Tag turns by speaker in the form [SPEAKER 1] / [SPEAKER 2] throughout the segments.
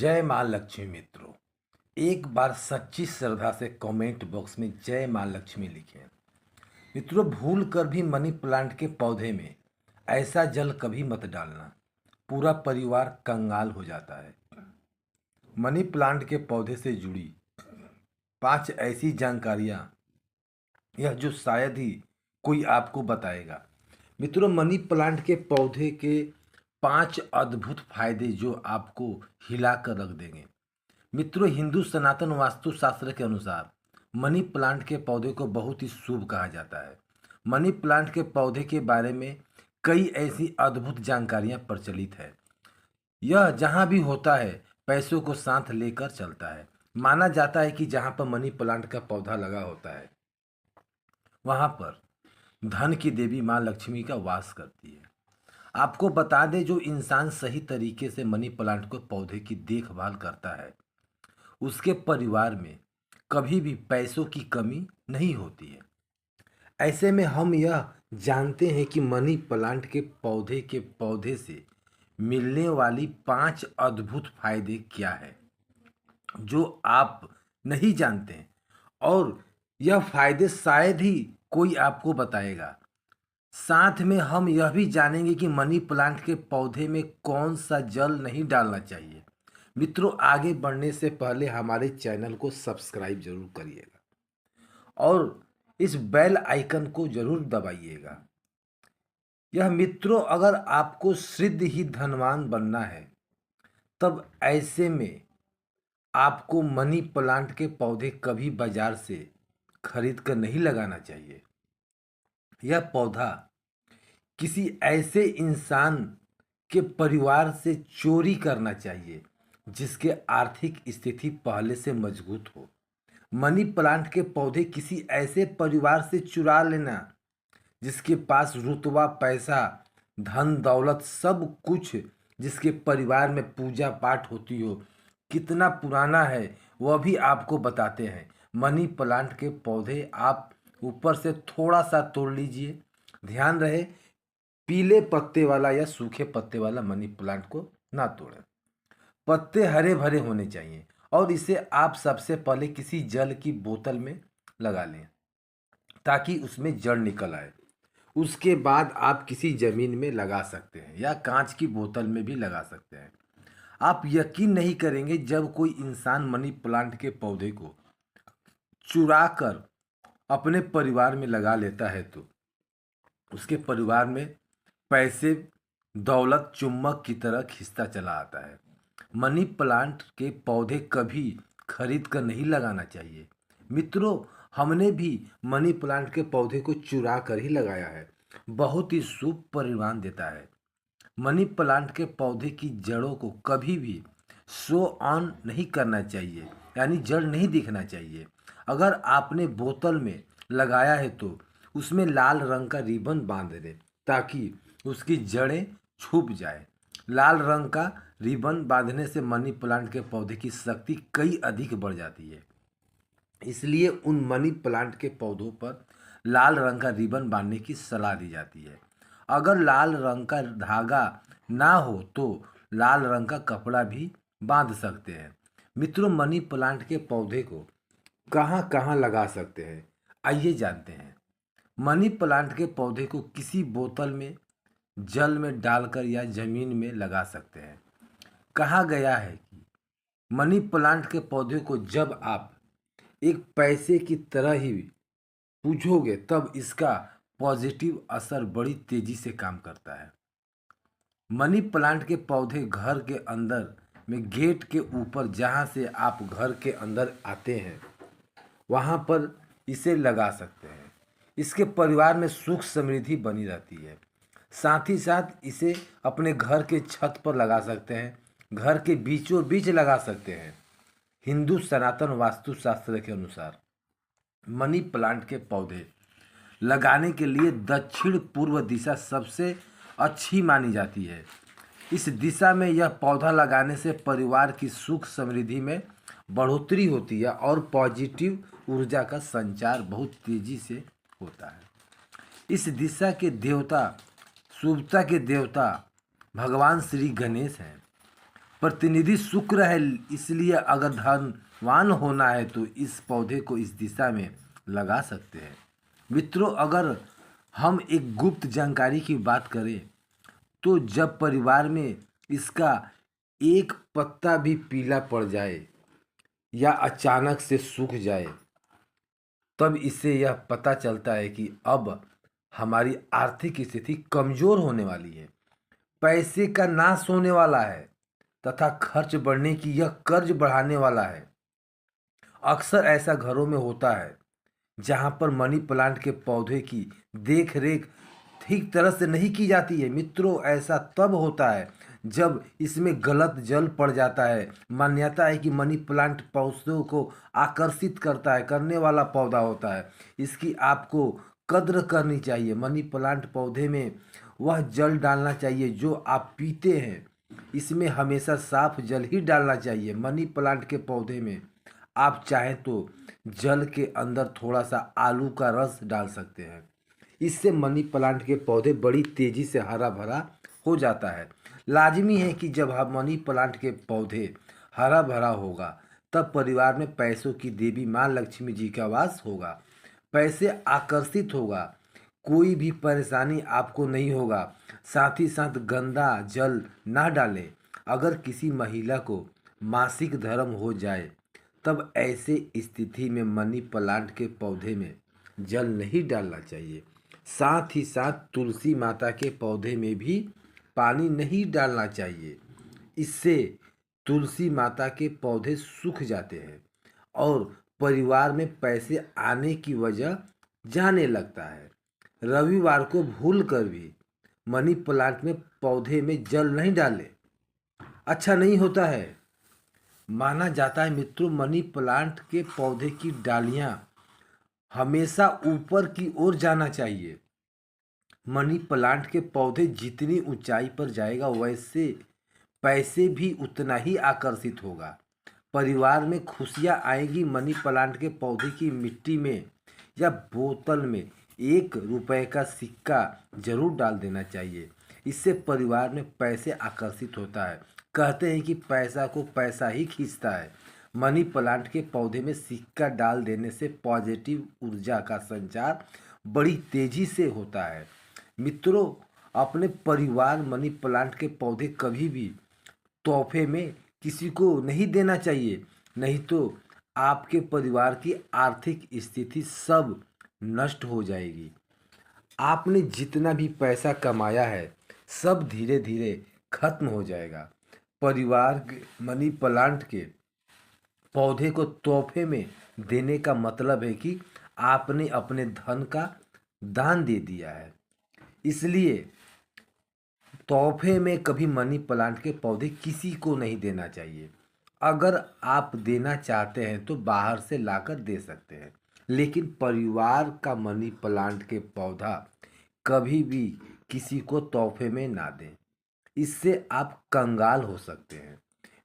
[SPEAKER 1] जय माँ लक्ष्मी मित्रों। एक बार सच्ची श्रद्धा से कमेंट बॉक्स में जय माँ लक्ष्मी लिखें। मित्रों, भूल कर भी मनी प्लांट के पौधे में ऐसा जल कभी मत डालना, पूरा परिवार कंगाल हो जाता है। मनी प्लांट के पौधे से जुड़ी 5 ऐसी जानकारियाँ यह जो शायद ही कोई आपको बताएगा। मित्रों, मनी प्लांट के पौधे के 5 अद्भुत फायदे जो आपको हिला कर रख देंगे। मित्रों, हिंदू सनातन वास्तुशास्त्र के अनुसार मनी प्लांट के पौधे को बहुत ही शुभ कहा जाता है। मनी प्लांट के पौधे के बारे में कई ऐसी अद्भुत जानकारियां प्रचलित है। यह जहां भी होता है पैसों को साथ लेकर चलता है। माना जाता है कि जहां पर मनी प्लांट का पौधा लगा होता है वहां पर धन की देवी माँ लक्ष्मी का वास करती है। आपको बता दें, जो इंसान सही तरीके से मनी प्लांट को पौधे की देखभाल करता है उसके परिवार में कभी भी पैसों की कमी नहीं होती है। ऐसे में हम यह जानते हैं कि मनी प्लांट के पौधे से मिलने वाली 5 अद्भुत फायदे क्या है जो आप नहीं जानते हैं, और यह फायदे शायद ही कोई आपको बताएगा। साथ में हम यह भी जानेंगे कि मनी प्लांट के पौधे में कौन सा जल नहीं डालना चाहिए। मित्रों, आगे बढ़ने से पहले हमारे चैनल को सब्सक्राइब जरूर करिएगा और इस बेल आइकन को जरूर दबाइएगा। यह मित्रों, अगर आपको सिद्ध ही धनवान बनना है तब ऐसे में आपको मनी प्लांट के पौधे कभी बाजार से खरीद कर नहीं लगाना चाहिए। यह पौधा किसी ऐसे इंसान के परिवार से चोरी करना चाहिए जिसके आर्थिक स्थिति पहले से मजबूत हो। मनी प्लांट के पौधे किसी ऐसे परिवार से चुरा लेना जिसके पास रुतबा, पैसा, धन दौलत सब कुछ, जिसके परिवार में पूजा पाठ होती हो, कितना पुराना है वह भी आपको बताते हैं। मनी प्लांट के पौधे आप ऊपर से थोड़ा सा तोड़ लीजिए। ध्यान रहे, पीले पत्ते वाला या सूखे पत्ते वाला मनी प्लांट को ना तोड़ें। पत्ते हरे भरे होने चाहिए और इसे आप सबसे पहले किसी जल की बोतल में लगा लें ताकि उसमें जड़ निकल आए। उसके बाद आप किसी जमीन में लगा सकते हैं या कांच की बोतल में भी लगा सकते हैं। आप यकीन नहीं करेंगे, जब कोई इंसान मनी प्लांट के पौधे को चुरा कर अपने परिवार में लगा लेता है तो उसके परिवार में पैसे, दौलत चुम्बक की तरह खिंचता चला आता है। मनी प्लांट के पौधे कभी खरीद कर नहीं लगाना चाहिए। मित्रों, हमने भी मनी प्लांट के पौधे को चुरा कर ही लगाया है। बहुत ही शुभ परिणाम देता है। मनी प्लांट के पौधे की जड़ों को कभी भी शो ऑन नहीं करना चाहिए, यानी जड़ नहीं दिखना चाहिए। अगर आपने बोतल में लगाया है तो उसमें लाल रंग का रिबन बांध दें ताकि उसकी जड़ें छुप जाए। लाल रंग का रिबन बांधने से मनी प्लांट के पौधे की शक्ति कई अधिक बढ़ जाती है। इसलिए उन मनी प्लांट के पौधों पर लाल रंग का रिबन बांधने की सलाह दी जाती है। अगर लाल रंग का धागा ना हो तो लाल रंग का कपड़ा भी बांध सकते हैं। मित्रों, मनी प्लांट के पौधे को कहाँ कहाँ लगा सकते हैं, आइए जानते हैं। मनी प्लांट के पौधे को किसी बोतल में जल में डालकर या जमीन में लगा सकते हैं। कहा गया है कि मनी प्लांट के पौधे को जब आप एक पैसे की तरह ही पूजोगे तब इसका पॉजिटिव असर बड़ी तेजी से काम करता है। मनी प्लांट के पौधे घर के अंदर में गेट के ऊपर, जहां से आप घर के अंदर आते हैं वहां पर इसे लगा सकते हैं। इसके परिवार में सुख समृद्धि बनी रहती है। साथ ही साथ इसे अपने घर के छत पर लगा सकते हैं, घर के बीचों बीच लगा सकते हैं। हिंदू सनातन वास्तुशास्त्र के अनुसार मनी प्लांट के पौधे लगाने के लिए दक्षिण पूर्व दिशा सबसे अच्छी मानी जाती है। इस दिशा में यह पौधा लगाने से परिवार की सुख समृद्धि में बढ़ोतरी होती है और पॉजिटिव ऊर्जा का संचार बहुत तेजी से होता है। इस दिशा के देवता, शुभता के देवता भगवान श्री गणेश हैं। प्रतिनिधि शुक्र है, इसलिए अगर धनवान होना है तो इस पौधे को इस दिशा में लगा सकते हैं। मित्रों, अगर हम एक गुप्त जानकारी की बात करें तो जब परिवार में इसका एक पत्ता भी पीला पड़ जाए या अचानक से सूख जाए, तब इससे यह पता चलता है कि अब हमारी आर्थिक स्थिति कमजोर होने वाली है, पैसे का नाश होने वाला है तथा खर्च बढ़ने की यह कर्ज बढ़ाने वाला है। अक्सर ऐसा घरों में होता है जहां पर मनी प्लांट के पौधे की देख रेख ठीक तरह से नहीं की जाती है। मित्रों, ऐसा तब होता है जब इसमें गलत जल पड़ जाता है। मान्यता है कि मनी प्लांट पौधों को आकर्षित करने वाला पौधा होता है। इसकी आपको कद्र करनी चाहिए। मनी प्लांट पौधे में वह जल डालना चाहिए जो आप पीते हैं। इसमें हमेशा साफ जल ही डालना चाहिए। मनी प्लांट के पौधे में आप चाहें तो जल के अंदर थोड़ा सा आलू का रस डाल सकते हैं। इससे मनी प्लांट के पौधे बड़ी तेजी से हरा भरा हो जाता है। लाजमी है कि जब हम मनी प्लांट के पौधे हरा भरा होगा तब परिवार में पैसों की देवी माँ लक्ष्मी जी का वास होगा। पैसे आकर्षित होगा, कोई भी परेशानी आपको नहीं होगा। साथ ही साथ गंदा जल ना डालें। अगर किसी महिला को मासिक धर्म हो जाए तब ऐसे स्थिति में मनी प्लांट के पौधे में जल नहीं डालना चाहिए। साथ ही साथ तुलसी माता के पौधे में भी पानी नहीं डालना चाहिए। इससे तुलसी माता के पौधे सूख जाते हैं और परिवार में पैसे आने की वजह जाने लगता है। रविवार को भूल कर भी मनी प्लांट में पौधे में जल नहीं डालें, अच्छा नहीं होता है। माना जाता है मित्रों, मनी प्लांट के पौधे की डालियां हमेशा ऊपर की ओर जाना चाहिए। मनी प्लांट के पौधे जितनी ऊंचाई पर जाएगा वैसे पैसे भी उतना ही आकर्षित होगा। परिवार में खुशियां आएगी। मनी प्लांट के पौधे की मिट्टी में या बोतल में 1 रुपए का सिक्का जरूर डाल देना चाहिए। इससे परिवार में पैसे आकर्षित होता है। कहते हैं कि पैसा को पैसा ही खींचता है। मनी प्लांट के पौधे में सिक्का डाल देने से पॉजिटिव ऊर्जा का संचार बड़ी तेजी से होता है। मित्रों, अपने परिवार मनी प्लांट के पौधे कभी भी तोहफे में किसी को नहीं देना चाहिए, नहीं तो आपके परिवार की आर्थिक स्थिति सब नष्ट हो जाएगी। आपने जितना भी पैसा कमाया है सब धीरे धीरे खत्म हो जाएगा। परिवार के मनी प्लांट के पौधे को तोहफे में देने का मतलब है कि आपने अपने धन का दान दे दिया है। इसलिए तोहफे में कभी मनी प्लांट के पौधे किसी को नहीं देना चाहिए। अगर आप देना चाहते हैं तो बाहर से लाकर दे सकते हैं, लेकिन परिवार का मनी प्लांट के पौधा कभी भी किसी को तोहफे में ना दें। इससे आप कंगाल हो सकते हैं।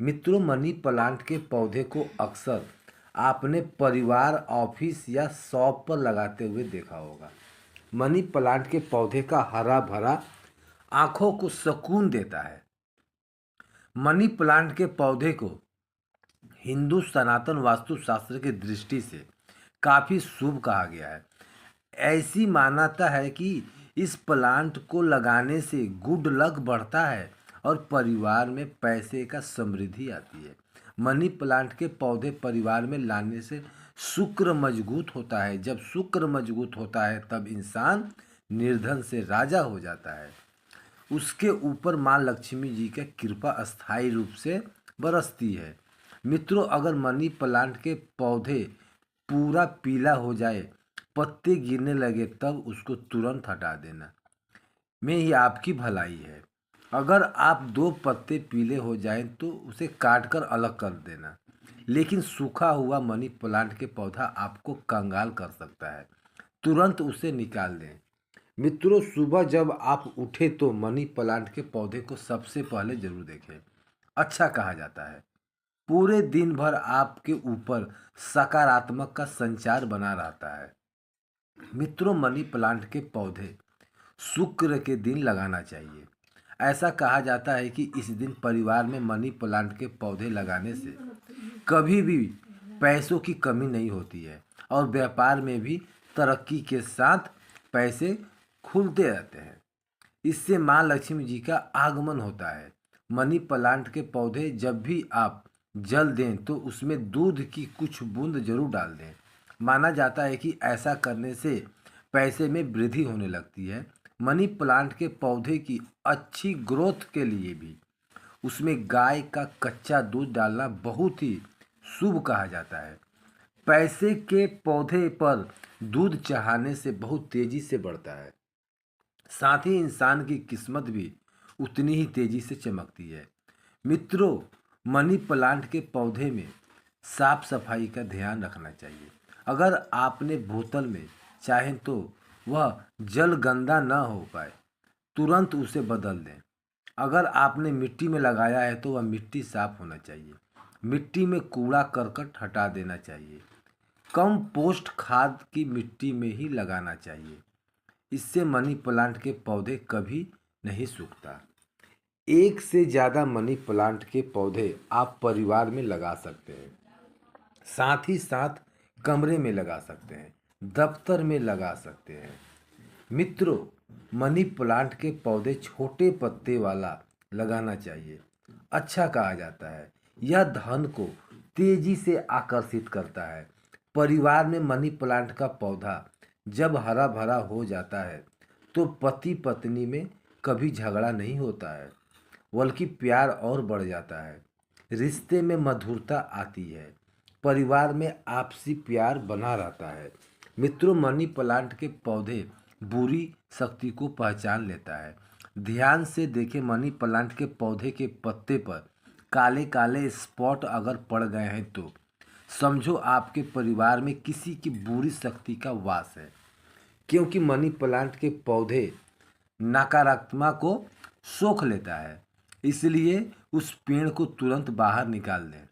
[SPEAKER 1] मित्रों, मनी प्लांट के पौधे को अक्सर आपने परिवार, ऑफिस या शॉप पर लगाते हुए देखा होगा। मनी प्लांट के पौधे का हरा भरा आंखों को सुकून देता है। मनी प्लांट के पौधे को हिंदू सनातन वास्तुशास्त्र की दृष्टि से काफ़ी शुभ कहा गया है। ऐसी मान्यता है कि इस प्लांट को लगाने से गुड लक बढ़ता है और परिवार में पैसे का समृद्धि आती है। मनी प्लांट के पौधे परिवार में लाने से शुक्र मजबूत होता है। जब शुक्र मजबूत होता है तब इंसान निर्धन से राजा हो जाता है। उसके ऊपर माँ लक्ष्मी जी की कृपा अस्थायी रूप से बरसती है। मित्रों, अगर मनी प्लांट के पौधे पूरा पीला हो जाए, पत्ते गिरने लगे, तब उसको तुरंत हटा देना में ही आपकी भलाई है। अगर आप 2 पत्ते पीले हो जाएं तो उसे काट कर अलग कर देना, लेकिन सूखा हुआ मनी प्लांट के पौधा आपको कंगाल कर सकता है। तुरंत उसे निकाल दें। मित्रों, सुबह जब आप उठे तो मनी प्लांट के पौधे को सबसे पहले जरूर देखें। अच्छा कहा जाता है पूरे दिन भर आपके ऊपर सकारात्मक का संचार बना रहता है। मित्रों, मनी प्लांट के पौधे शुक्र के दिन लगाना चाहिए। ऐसा कहा जाता है कि इस दिन परिवार में मनी प्लांट के पौधे लगाने से कभी भी पैसों की कमी नहीं होती है और व्यापार में भी तरक्की के साथ पैसे खुलते रहते हैं। इससे माँ लक्ष्मी जी का आगमन होता है। मनी प्लांट के पौधे जब भी आप जल दें तो उसमें दूध की कुछ बूंद जरूर डाल दें। माना जाता है कि ऐसा करने से पैसे में वृद्धि होने लगती है। मनी प्लांट के पौधे की अच्छी ग्रोथ के लिए भी उसमें गाय का कच्चा दूध डालना बहुत ही शुभ कहा जाता है। पैसे के पौधे पर दूध चढ़ाने से बहुत तेजी से बढ़ता है। साथ ही इंसान की किस्मत भी उतनी ही तेजी से चमकती है। मित्रों, मनी प्लांट के पौधे में साफ सफाई का ध्यान रखना चाहिए। अगर आपने बोतल में चाहें तो वह जल गंदा न हो पाए, तुरंत उसे बदल दें। अगर आपने मिट्टी में लगाया है तो वह मिट्टी साफ होना चाहिए। मिट्टी में कूड़ा करकट हटा देना चाहिए। कंपोस्ट खाद की मिट्टी में ही लगाना चाहिए। इससे मनी प्लांट के पौधे कभी नहीं सूखता। एक से ज़्यादा मनी प्लांट के पौधे आप परिवार में लगा सकते हैं, साथ ही साथ कमरे में लगा सकते हैं, दफ्तर में लगा सकते हैं। मित्रों, मनी प्लांट के पौधे छोटे पत्ते वाला लगाना चाहिए। अच्छा कहा जाता है, यह धन को तेजी से आकर्षित करता है। परिवार में मनी प्लांट का पौधा जब हरा भरा हो जाता है तो पति पत्नी में कभी झगड़ा नहीं होता है, बल्कि प्यार और बढ़ जाता है। रिश्ते में मधुरता आती है। परिवार में आपसी प्यार बना रहता है। मित्रों, मनी प्लांट के पौधे बुरी शक्ति को पहचान लेता है। ध्यान से देखें, मनी प्लांट के पौधे के पत्ते पर काले काले स्पॉट अगर पड़ गए हैं तो समझो आपके परिवार में किसी की बुरी शक्ति का वास है। क्योंकि मनी प्लांट के पौधे नकारात्मक को सोख लेता है, इसलिए उस पेड़ को तुरंत बाहर निकाल दें।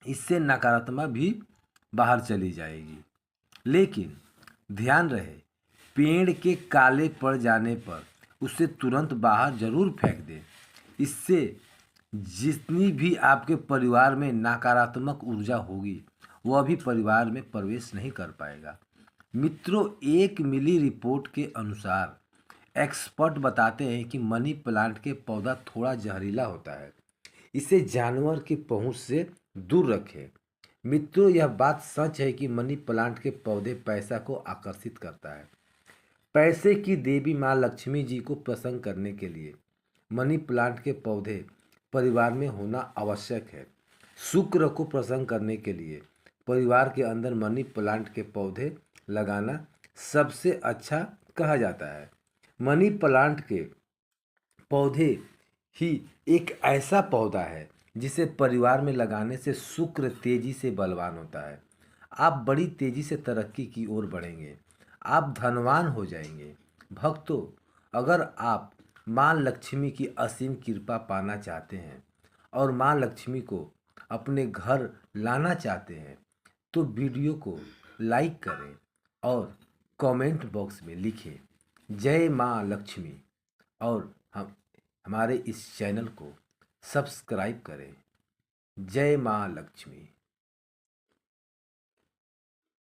[SPEAKER 1] इससे नकारात्मक भी बाहर चली जाएगी। लेकिन ध्यान रहे, पेड़ के काले पड़ जाने पर उसे तुरंत बाहर जरूर फेंक दें। इससे जितनी भी आपके परिवार में नकारात्मक ऊर्जा होगी वह भी परिवार में प्रवेश नहीं कर पाएगा। मित्रों, एक मिली रिपोर्ट के अनुसार एक्सपर्ट बताते हैं कि मनी प्लांट के पौधा थोड़ा जहरीला होता है। इसे जानवर की पहुंच से दूर रखें। मित्रों, यह बात सच है कि मनी प्लांट के पौधे पैसा को आकर्षित करता है। पैसे की देवी माँ लक्ष्मी जी को प्रसन्न करने के लिए मनी प्लांट के पौधे परिवार में होना आवश्यक है। शुक्र को प्रसन्न करने के लिए परिवार के अंदर मनी प्लांट के पौधे लगाना सबसे अच्छा कहा जाता है। मनी प्लांट के पौधे ही एक ऐसा पौधा है जिसे परिवार में लगाने से शुक्र तेजी से बलवान होता है। आप बड़ी तेजी से तरक्की की ओर बढ़ेंगे। आप धनवान हो जाएंगे। भक्तों, अगर आप माँ लक्ष्मी की असीम कृपा पाना चाहते हैं और माँ लक्ष्मी को अपने घर लाना चाहते हैं तो वीडियो को लाइक करें और कमेंट बॉक्स में लिखें जय माँ लक्ष्मी और हमारे इस चैनल को सब्सक्राइब करें। जय माँ लक्ष्मी।